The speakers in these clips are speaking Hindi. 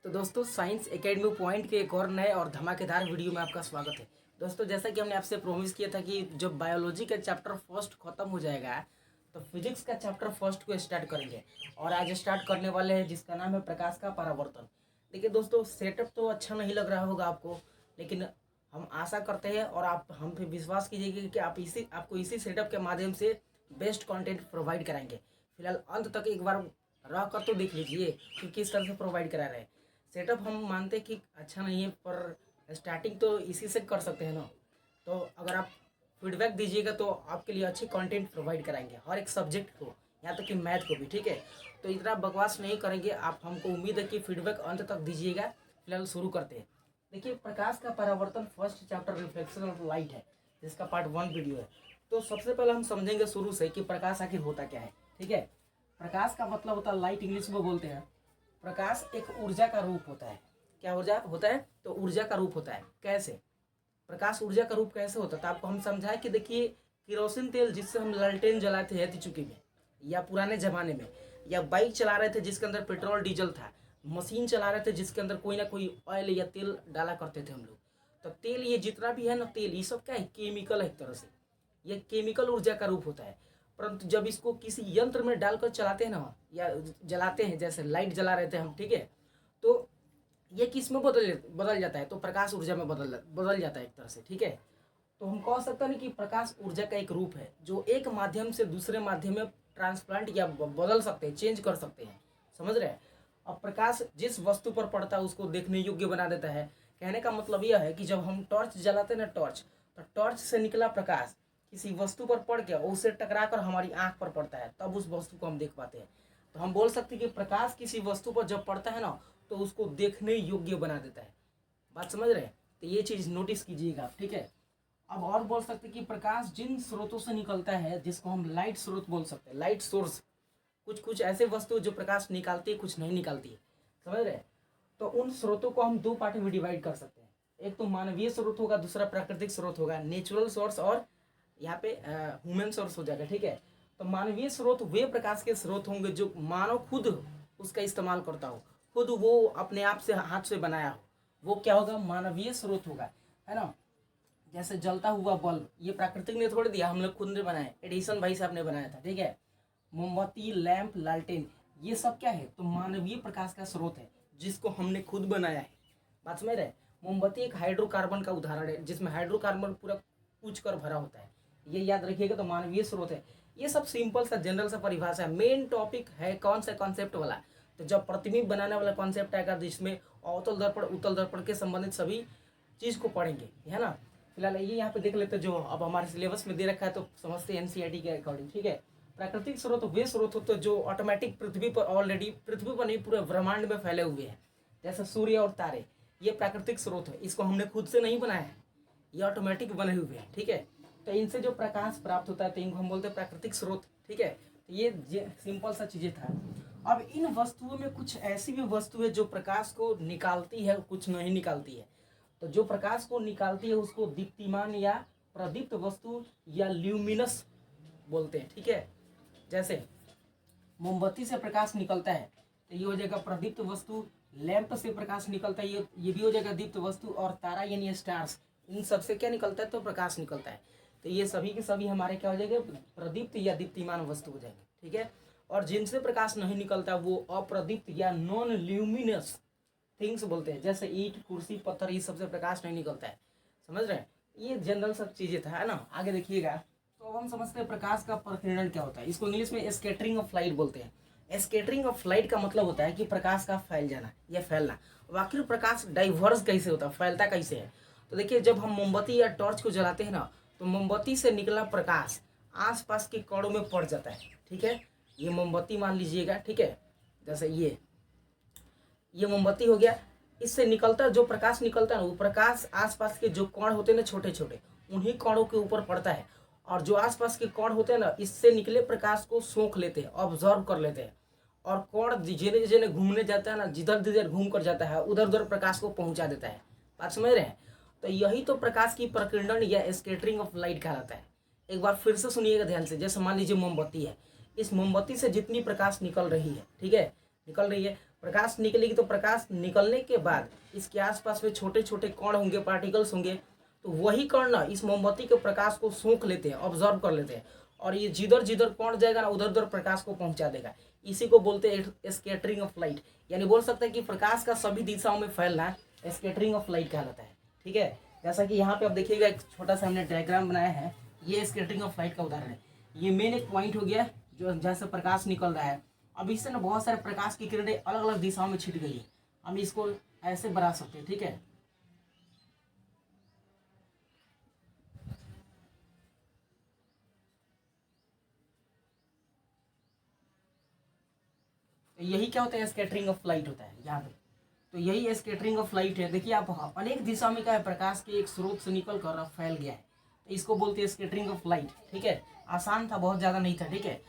तो दोस्तों साइंस एकेडमी पॉइंट के एक और नए और धमाकेदार वीडियो में आपका स्वागत है। दोस्तों जैसा कि हमने आपसे प्रॉमिस किया था कि जब बायोलॉजी का चैप्टर फर्स्ट खत्म हो जाएगा तो फिजिक्स का चैप्टर फर्स्ट को स्टार्ट करेंगे और आज स्टार्ट करने वाले हैं जिसका नाम है प्रकाश का परावर्तन। देखिए दोस्तों सेटअप तो अच्छा नहीं लग रहा होगा आपको, लेकिन हम आशा करते हैं और आप हम पे विश्वास कीजिएगा कि आपको इसी सेटअप के माध्यम से बेस्ट कंटेंट प्रोवाइड कराएंगे। फिलहाल अंत तक एक बार रह कर तो देख लीजिए कि किस तरह से प्रोवाइड करा रहे हैं। सेटअप हम मानते कि अच्छा नहीं है, पर स्टार्टिंग तो इसी से कर सकते हैं ना। तो अगर आप फीडबैक दीजिएगा तो आपके लिए अच्छे कंटेंट प्रोवाइड कराएंगे हर एक सब्जेक्ट को, यहाँ तक कि मैथ को भी। ठीक है, तो इतना बकवास नहीं करेंगे आप, हमको उम्मीद है कि फीडबैक अंत तक दीजिएगा। फिलहाल शुरू करते हैं। देखिए प्रकाश का परावर्तन first chapter reflection of light है, जिसका पार्ट 1 वीडियो है। तो सबसे पहले हम समझेंगे शुरू से कि प्रकाश आखिर होता क्या है। ठीक है, प्रकाश का मतलब होता है लाइट, इंग्लिश में बोलते हैं। प्रकाश एक ऊर्जा का रूप होता है। क्या ऊर्जा होता है? तो ऊर्जा का रूप होता है। कैसे प्रकाश ऊर्जा का रूप कैसे होता था आपको हम समझाए कि देखिए केरोसिन तेल जिससे हम लालटेन जलाते हैं चुकी में, या पुराने जमाने में, या बाइक चला रहे थे जिसके अंदर पेट्रोल डीजल था, मशीन चला रहे थे जिसके अंदर कोई ना कोई ऑयल या तेल डाला करते थे हम लोग। तो तेल ये जितना भी है ना, तेल ये सब क्या है? केमिकल है एक तरह से। ये केमिकल ऊर्जा का रूप होता है। परंतु जब इसको किसी यंत्र में डालकर चलाते हैं ना, या जलाते हैं, जैसे लाइट जला रहे थे हम, ठीक है, तो ये किस में बदल जाता है? तो प्रकाश ऊर्जा में बदल जाता है एक तरह से। ठीक है, तो हम कह सकते हैं कि प्रकाश ऊर्जा का एक रूप है जो एक माध्यम से दूसरे माध्यम में ट्रांसप्लांट या बदल सकते हैं, चेंज कर सकते हैं। समझ रहे हैं? अब प्रकाश जिस वस्तु पर पड़ता है उसको देखने योग्य बना देता है। कहने का मतलब यह है कि जब हम टॉर्च जलाते हैं ना, तो टॉर्च से निकला प्रकाश किसी वस्तु पर पड़ के उससे टकरा कर हमारी आंख पर पड़ता है, तब उस वस्तु को हम देख पाते हैं। तो हम बोल सकते हैं कि प्रकाश किसी वस्तु पर जब पड़ता है ना, तो उसको देखने योग्य बना देता है। बात समझ रहे हैं? तो ये चीज़ नोटिस कीजिएगा। ठीक है, अब और बोल सकते हैं कि प्रकाश जिन स्रोतों से निकलता है जिसको हम लाइट स्रोत बोल सकते हैं, लाइट सोर्स। कुछ कुछ ऐसे वस्तु जो प्रकाश निकालती है, कुछ नहीं निकालती है। समझ रहे हैं? तो उन स्रोतों को हम 2 पार्ट में डिवाइड कर सकते हैं। एक तो मानवीय स्रोत होगा, दूसरा प्राकृतिक स्रोत होगा, नेचुरल सोर्स, और यहाँ पे ह्यूमन सोर्स हो जाएगा। ठीक है, तो मानवीय स्रोत वे प्रकाश के स्रोत होंगे जो मानव खुद उसका इस्तेमाल करता हो, खुद वो अपने आप से हाथ से बनाया हो, वो क्या होगा? मानवीय स्रोत होगा, है ना। जैसे जलता हुआ बल्ब, ये प्राकृतिक ने थोड़ी दिया, हम लोग खुद ने बनाया, एडिसन भाई साहब ने बनाया था। ठीक है, मोमबत्ती, लैंप, लालटेन, ये सब क्या है? तो मानवीय प्रकाश का स्रोत है जिसको हमने खुद बनाया है। बात समझ रहे? मोमबत्ती एक हाइड्रोकार्बन का उदाहरण है जिसमें हाइड्रोकार्बन पूरा पूछ कर भरा होता है, ये याद रखिएगा। तो मानवीय स्रोत है। ये सब सिंपल सा जनरल सा परिभाषा है। मेन टॉपिक है कौन सा? कॉन्सेप्ट वाला। तो जब प्रतिबिंब बनाने वाला कॉन्सेप्ट आएगा जिसमें अवतल दर्पण, उत्तल दर्पण के संबंधित सभी चीज़ को पढ़ेंगे, है ना। फिलहाल ये यहाँ पे देख लेते हैं जो अब हमारे सिलेबस में दे रखा है, तो समझते हैं एनसीईआरटी के अकॉर्डिंग। ठीक है, प्राकृतिक स्रोत वे स्रोत होते हैं जो ऑटोमेटिक पृथ्वी पर, ऑलरेडी पृथ्वी पर नहीं पूरे ब्रह्मांड में फैले हुए हैं, जैसे सूर्य और तारे। ये प्राकृतिक स्रोत है, इसको हमने खुद से नहीं बनाया है, ये ऑटोमेटिक बने हुए हैं। ठीक है, तो इनसे जो प्रकाश प्राप्त होता है तो इनको हम बोलते हैं प्राकृतिक स्रोत। ठीक है, तो ये सिंपल सा चीज़ें था। अब इन वस्तुओं में कुछ ऐसी भी वस्तु है जो प्रकाश को निकालती है, कुछ नहीं निकालती है। तो जो प्रकाश को निकालती है उसको दीप्तिमान या प्रदीप्त वस्तु या ल्यूमिनस बोलते हैं। ठीक है, जैसे मोमबत्ती से प्रकाश निकलता है तो ये हो जाएगा प्रदीप्त वस्तु, लैंप से प्रकाश निकलता है ये भी हो जाएगा दीप्त वस्तु, और तारा यानी स्टार्स, इन सबसे क्या निकलता है? तो प्रकाश निकलता है। तो ये सभी के सभी हमारे क्या हो जाएंगे? प्रदीप्त या दीप्तिमान वस्तु हो जाएंगे। ठीक है, और जिनसे प्रकाश नहीं निकलता वो अप्रदीप्त या नॉन ल्यूमिनस थिंग्स बोलते हैं, जैसे ईंट, कुर्सी, पत्थर, ये सबसे प्रकाश नहीं निकलता है। समझ रहे हैं? ये जनरल सब चीज़ें था, है ना। आगे देखिएगा, तो अब हम समझते हैं प्रकाश का प्रकीर्णन क्या होता है। इसको इंग्लिश में स्कैटरिंग ऑफ लाइट बोलते हैं। स्कैटरिंग ऑफ लाइट का मतलब होता है कि प्रकाश का फैल जाना या फैलना। आखिर प्रकाश डाइवर्स कैसे होता है, फैलता कैसे है? तो देखिए जब हम मोमबत्ती या टॉर्च को जलाते हैं ना, तो मोमबत्ती से निकला प्रकाश आसपास के कणों में पड़ जाता है। ठीक है, ये मोमबत्ती मान लीजिएगा। ठीक है, जैसे ये मोमबत्ती हो गया, इससे निकलता जो प्रकाश निकलता है ना, वो प्रकाश आसपास के जो कण होते हैं ना, छोटे छोटे, उन्हीं कणों के ऊपर पड़ता है। और जो आसपास के कण होते हैं ना, इससे निकले प्रकाश को सोख लेते हैं, ऑब्जर्व कर लेते हैं। और कण जिन्हें जिन्हें घूमने जाता है ना, जिधर जिधर घूम कर जाता है उधर उधर प्रकाश को पहुंचा देता है। बात समझ रहे हैं? तो यही तो प्रकाश की प्रकीर्णन या स्कैटरिंग ऑफ लाइट कहलाता है। एक बार फिर से सुनिएगा ध्यान से। जैसे मान लीजिए मोमबत्ती है, इस मोमबत्ती से जितनी प्रकाश निकल रही है, ठीक है, निकल रही है, प्रकाश निकलेगी तो प्रकाश निकलने के बाद इसके आसपास में छोटे छोटे कण होंगे, पार्टिकल्स होंगे, तो वही कण ना इस मोमबत्ती के प्रकाश को सोख लेते हैं, ऑब्जर्व कर लेते हैं, और ये जिधर जिधर कण जाएगा ना उधर उधर प्रकाश को पहुंचा देगा। इसी को बोलते हैं स्कैटरिंग ऑफ लाइट, यानी बोल सकते हैं कि प्रकाश का सभी दिशाओं में फैलना स्कैटरिंग ऑफ लाइट कहलाता है। ठीक है, जैसा कि यहाँ पे आप देखिएगा एक छोटा सा हमने डायग्राम बनाया है, ये स्कैटरिंग ऑफ लाइट का उदाहरण है। ये मेन एक पॉइंट हो गया जो जहाँ से प्रकाश निकल रहा है। अब इससे ना बहुत सारे प्रकाश की किरणें अलग अलग दिशाओं में छिट गई है। हम इसको ऐसे बना सकते हैं। ठीक है, तो यही क्या होता है, स्कैटरिंग ऑफ लाइट होता है यहाँ पे। तो यही स्कैटरिंग ऑफ लाइट है। देखिए आप अनेक दिशा में क्या है, प्रकाश के एक स्रोत से निकल कर अब फैल गया है, तो इसको बोलते हैं स्कैटरिंग ऑफ लाइट। ठीक है, आसान था, बहुत ज़्यादा नहीं था। ठीक है,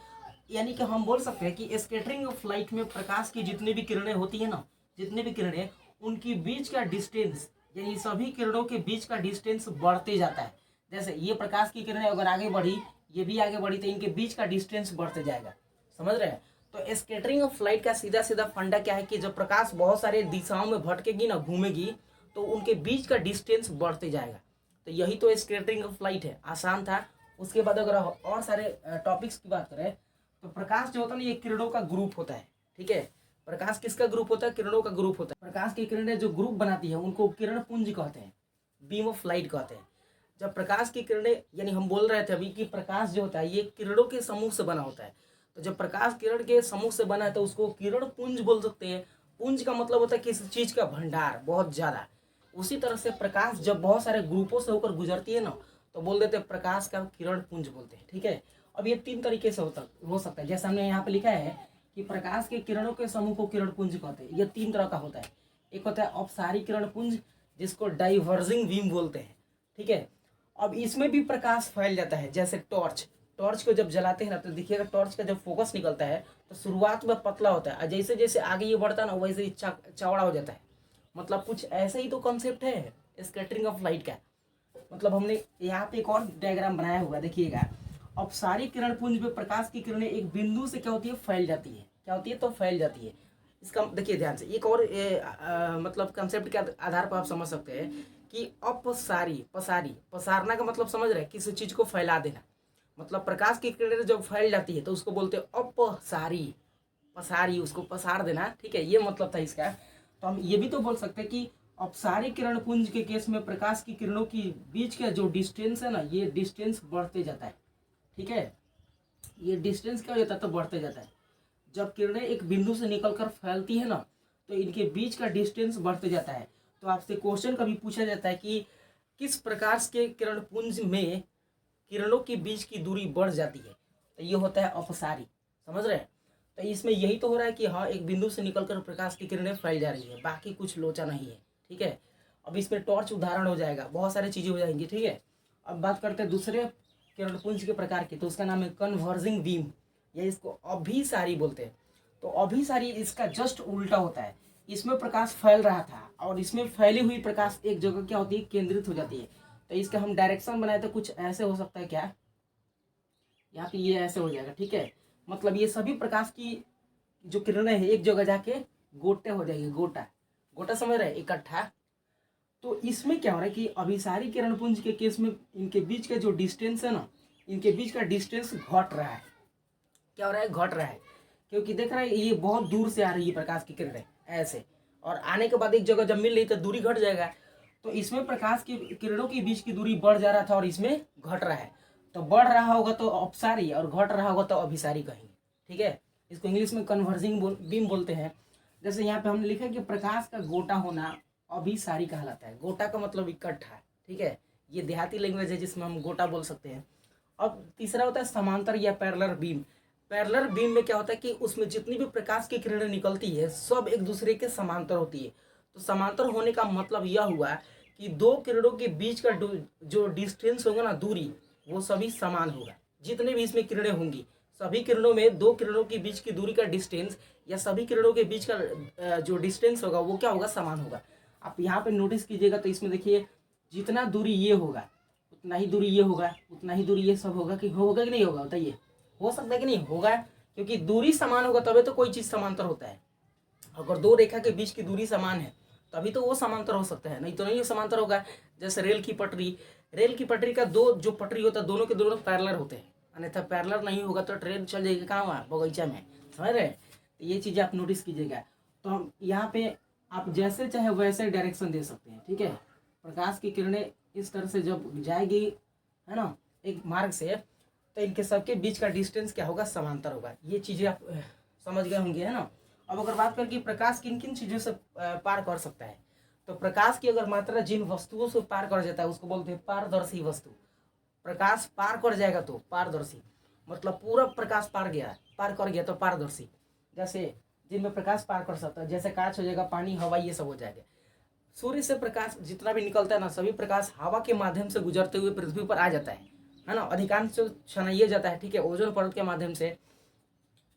यानी कि हम बोल सकते हैं कि स्कैटरिंग ऑफ लाइट में प्रकाश की जितनी भी किरणें होती है ना, जितने भी किरणें, उनकी बीच का डिस्टेंस, यानी सभी किरणों के बीच का डिस्टेंस बढ़ते जाता है। जैसे ये प्रकाश की किरणें अगर आगे बढ़ी, ये भी आगे बढ़ी, तो इनके बीच का डिस्टेंस बढ़ते जाएगा। समझ रहे हैं? तो स्कैटरिंग ऑफ लाइट का सीधा सीधा फंडा क्या है कि जब प्रकाश बहुत सारे दिशाओं में भटकेगी ना, घूमेगी, तो उनके बीच का डिस्टेंस बढ़ते जाएगा। तो यही तो स्कैटरिंग ऑफ लाइट है। आसान था। उसके बाद अगर और सारे टॉपिक्स की बात करें तो प्रकाश जो होता है ना, ये किरणों का ग्रुप होता है। ठीक है, प्रकाश किसका ग्रुप होता है? किरणों का ग्रुप होता है। प्रकाश की किरणें जो ग्रुप बनाती है उनको किरण पुंज कहते हैं, बीम ऑफ लाइट कहते हैं। जब प्रकाश की किरणें, यानी हम बोल रहे थे अभी कि प्रकाश जो होता है ये किरणों के समूह से बना होता है। तो जब प्रकाश किरण के समूह से बना है तो उसको किरण पुंज बोल सकते हैं। पुंज का मतलब होता है किसी चीज का भंडार, बहुत ज्यादा। उसी तरह से प्रकाश जब बहुत सारे ग्रुपों से होकर गुजरती है ना, तो बोल देते हैं प्रकाश का किरण पुंज बोलते हैं। ठीक है, अब ये 3 तरीके से हो सकता है। जैसे हमने यहाँ पे लिखा है कि प्रकाश के किरणों के समूह को किरण पुंज कहते हैं। ये 3 तरह का होता है। एक होता है अपसारी किरण पुंज, जिसको डाइवर्जिंग बीम बोलते हैं। ठीक है, अब इसमें भी प्रकाश फैल जाता है। जैसे टॉर्च, टॉर्च को जब जलाते हैं ना, तो देखिएगा टॉर्च का जब फोकस निकलता है तो शुरुआत में पतला होता है, और जैसे जैसे आगे ये बढ़ता है ना वैसे ही चौड़ा हो जाता है। मतलब कुछ ऐसा ही तो कॉन्सेप्ट है स्कैटरिंग ऑफ लाइट का। मतलब हमने यहाँ पे एक और डायग्राम बनाया हुआ, देखिएगा। अब सारी किरण पुंज में प्रकाश की किरणें एक बिंदु से क्या होती है, फैल जाती है। क्या होती है? तो फैल जाती है। इसका देखिए ध्यान से, एक और मतलब कंसेप्ट के आधार पर आप समझ सकते हैं कि अपसारी, पसारी, पसारना का मतलब समझ रहे हैं, किसी चीज को फैला देना। मतलब प्रकाश की किरणें जब फैल जाती है तो उसको बोलते हैं अपसारी, पसारी, उसको पसार देना। ठीक है, ये मतलब था इसका। तो हम ये भी तो बोल सकते हैं कि अपसारी किरण पुंज के केस में प्रकाश की किरणों की बीच का जो डिस्टेंस है ना, ये डिस्टेंस बढ़ते जाता है। ठीक है, ये डिस्टेंस क्या हो जाता है? तो बढ़ते जाता है। जब किरणें एक बिंदु से निकलकर फैलती है ना, तो इनके बीच का डिस्टेंस बढ़ते जाता है। तो आपसे क्वेश्चन कभी पूछा जाता है कि किस प्रकार के किरण पुंज में किरणों के बीच की दूरी बढ़ जाती है, तो ये होता है अपसारी। समझ रहे हैं? तो इसमें यही तो हो रहा है कि हाँ, एक बिंदु से निकलकर प्रकाश की किरणें फैल जा रही है, बाकी कुछ लोचा नहीं है। ठीक है, अब इसमें टॉर्च उदाहरण हो जाएगा, बहुत सारी चीजें हो जाएंगी। ठीक है, अब बात करते हैं दूसरे किरण पुंज के प्रकार की, तो उसका नाम है कन्वर्जिंग बीम, या इसको अभिसारी बोलते हैं। तो अभिसारी इसका जस्ट उल्टा होता है। इसमें प्रकाश फैल रहा था और इसमें फैली हुई प्रकाश एक जगह क्या होती है, केंद्रित हो जाती है। तो इसका हम डायरेक्शन बनाए तो कुछ ऐसे हो सकता है। क्या यहाँ पे ये ऐसे हो जाएगा। ठीक है, मतलब ये सभी प्रकाश की जो किरणें हैं एक जगह जाके गोटे हो जाएगी, गोटा गोटा समझ रहे हैं, इकट्ठा। तो इसमें क्या हो रहा है कि अभिसारी किरण पुंज के केस में इनके बीच का जो डिस्टेंस है ना, इनके बीच का डिस्टेंस घट रहा है। क्या हो रहा है? घट रहा है, क्योंकि देख रहा है ये बहुत दूर से आ रही है प्रकाश की किरणें ऐसे, और आने के बाद एक जगह जब मिल रही तो दूरी घट जाएगा। तो इसमें प्रकाश की किरणों के बीच की दूरी बढ़ जा रहा था और इसमें घट रहा है। तो बढ़ रहा होगा तो अपसारी और घट रहा होगा तो अभिसारी कहेंगे। ठीक है, इसको इंग्लिश में कन्वर्जिंग बीम बोलते हैं। जैसे यहाँ पे हमने लिखा है कि प्रकाश का गोटा होना अभिसारी कहलाता है। गोटा का मतलब इकट्ठा। ठीक है, ये देहाती लैंग्वेज है जिसमें हम गोटा बोल सकते हैं। अब तीसरा होता है समांतर या पैरेलल बीम। पैरेलल बीम में क्या होता है कि उसमें जितनी भी प्रकाश की किरणें निकलती है सब एक दूसरे के समांतर होती है। तो समांतर होने का मतलब यह हुआ कि दो किरणों के बीच का जो डिस्टेंस होगा ना, दूरी, वो सभी समान होगा। जितने भी इसमें किरणें होंगी, सभी किरणों में दो किरणों के बीच की दूरी का डिस्टेंस या सभी किरणों के बीच का जो डिस्टेंस होगा वो क्या होगा, समान होगा। आप यहाँ पे नोटिस कीजिएगा तो इसमें देखिए, जितना दूरी ये होगा उतना ही दूरी ये होगा, उतना ही दूरी ये सब होगा। कि होगा कि नहीं होगा? बताइए, हो सकता है कि नहीं होगा? क्योंकि दूरी समान होगा तभी तो कोई चीज़ समांतर होता है। अगर दो रेखा के बीच की दूरी समान है तभी तो वो समांतर हो सकता है, नहीं तो नहीं समांतर होगा। जैसे रेल की पटरी का दो जो पटरी होता है दोनों के दोनों पैरेलल होते हैं, अन्यथा पैरेलल नहीं होगा तो ट्रेन चल जाएगी कहाँ, वहाँ बगीचा में, समझ रहे। तो ये चीज़ें आप नोटिस कीजिएगा। तो हम यहाँ पे आप जैसे चाहे वैसे डायरेक्शन दे सकते हैं, ठीक है। प्रकाश की किरणें इस तरह से जब जाएगी, है ना, एक मार्ग से, तो इनके सबके बीच का डिस्टेंस क्या होगा, समांतर होगा। ये चीज़ें आप समझ गए होंगे, है ना। अब अगर बात करें कि प्रकाश किन किन चीज़ों से पार कर सकता है, तो प्रकाश की अगर मात्रा जिन वस्तुओं से पार कर जाता है उसको बोलते हैं पारदर्शी वस्तु। प्रकाश पार कर जाएगा तो पारदर्शी, मतलब पूरा प्रकाश पार कर गया तो पारदर्शी। जैसे जिनमें प्रकाश पार कर सकता है, जैसे कांच हो जाएगा, पानी, हवा, ये सब हो जाएगा। सूर्य से प्रकाश जितना भी निकलता है ना, सभी प्रकाश हवा के माध्यम से गुजरते हुए पृथ्वी पर आ जाता है ना। अधिकांश छनाइया जाता है, ठीक है, ओजोन परत के माध्यम से।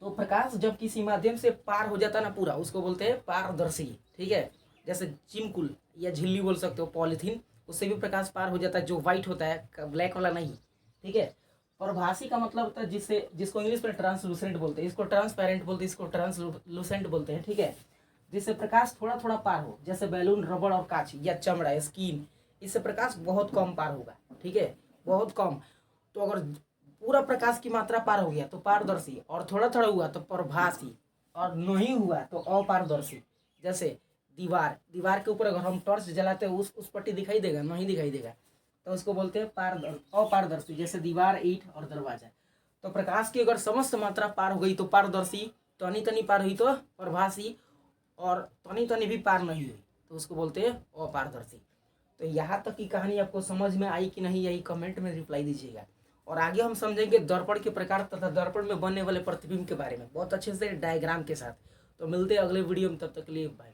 तो प्रकाश जब किसी माध्यम से पार हो जाता है ना पूरा, उसको बोलते हैं पारदर्शी, ठीक है। जैसे चिमकुल या झिल्ली बोल सकते हो, पॉलीथीन, उससे भी प्रकाश पार हो जाता है, जो व्हाइट होता है, ब्लैक वाला नहीं, ठीक है। प्रभासी का मतलब होता है जिसको इंग्लिश में ट्रांसलूसेंट बोलते हैं, इसको ट्रांसपेरेंट बोलते हैं, इसको ट्रांसलूसेंट बोलते हैं, ठीक है। जिससे प्रकाश थोड़ा थोड़ा पार हो, जैसे बैलून, रबड़ और कांच या चमड़ा, स्किन, इससे प्रकाश बहुत कम पार होगा, ठीक है, बहुत कम। तो अगर पूरा प्रकाश की मात्रा पार हो गया तो पारदर्शी, और थोड़ा थोड़ा हुआ तो प्रभासी, और नहीं हुआ तो अपारदर्शी। जैसे दीवार के ऊपर अगर हम टॉर्च जलाते हैं उस पट्टी दिखाई देगा, नहीं दिखाई देगा, तो उसको बोलते हैं अपारदर्शी। जैसे दीवार, ईंट और दरवाजा। तो प्रकाश की अगर समस्त मात्रा पार हो गई तो पारदर्शी, तनी तनी पार हुई तो प्रभासी, और तनी तनी भी पार नहीं हुई तो उसको बोलते हैं अपारदर्शी। तो यहाँ तक की कहानी आपको समझ में आई कि नहीं, यही कमेंट में रिप्लाई दीजिएगा। और आगे हम समझेंगे दर्पण के प्रकार तथा दर्पण में बनने वाले प्रतिबिंब के बारे में बहुत अच्छे से डायग्राम के साथ। तो मिलते हैं अगले वीडियो में, तब तक के लिए बाय।